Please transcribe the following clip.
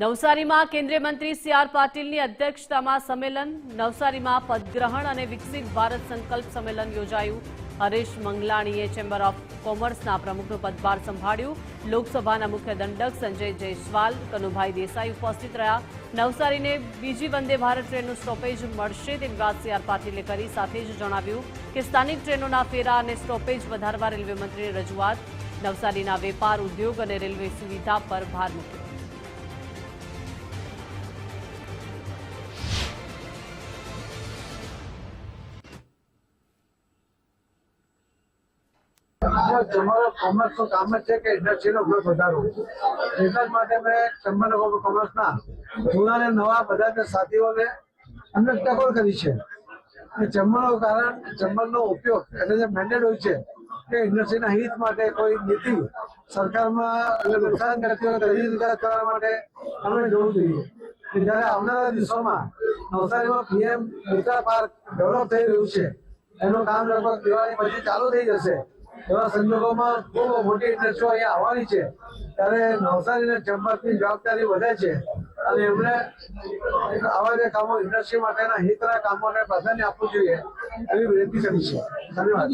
નવસારીમાં કેન્દ્રીય મંત્રી સી.આર. પાટીલની અધ્યક્ષતામાં સંમેલન. નવસારીમાં પદગ્રહણ અને વિકસિત ભારત સંકલ્પ સંમેલન યોજાયું. હરીશ મંગલાણીએ ચેમ્બર ઓફ કોમર્સના પ્રમુખનો પદભાર સંભાળ્યું. લોકસભાના મુખ્ય દંડક સંજય જયસ્વાલ, કનુભાઈ દેસાઈ ઉપસ્થિત રહ્યા. નવસારીને બીજી વંદે ભારત ટ્રેનનું સ્ટોપેજ મળશે તેવી વાત સી.આર. પાટીલે કરી. સાથે જ જણાવ્યું કે સ્થાનિક ટ્રેનોના ફેરા અને સ્ટોપેજ વધારવા રેલવે મંત્રીની રજૂઆત. નવસારીના વેપાર, ઉદ્યોગ અને રેલવે સુવિધા પર ભાર મૂક્યો. તમારો કોમર્સનું કામ જ છે કે ઇન્ડસ્ટ્રીનો ગ્રોથ વધારવો. એટલા જ માટે મેં ચેમ્બર ઓફ કોમર્સના જૂના અને નવા બધા સાથીઓને અમને ટકોર કરી છે. ચેમ્બરનું કારણ ચેમ્બરનો ઉપયોગ એટલે જે મેન્ડેટ હોય છે કે ઇન્ડસ્ટ્રીના હિત માટે કોઈ નીતિ સરકારમાં નુકસાન કરતી હોય તેની વિકાસ કરવા માટે અમે જોવું જોઈએ. જ્યારે આવનારા દિવસોમાં નવસારીમાં પીએમ મિત્ર પાર્ક ડેવલપ થઈ રહ્યું છે, એનું કામ લગભગ દિવાળી પછી ચાલુ થઈ જશે. એવા સંજોગોમાં ખૂબ મોટી ઇન્ડસ્ટ્રીઓ અહીંયા આવવાની છે, ત્યારે નવસારીને ચેમ્બરની જવાબદારી વધે છે અને એમણે આવા જે કામો ઇન્ડસ્ટ્રી માટેના હિતના કામોને પ્રાધાન્ય આપવું જોઈએ એવી વિનંતી કરી છે. ધન્યવાદ.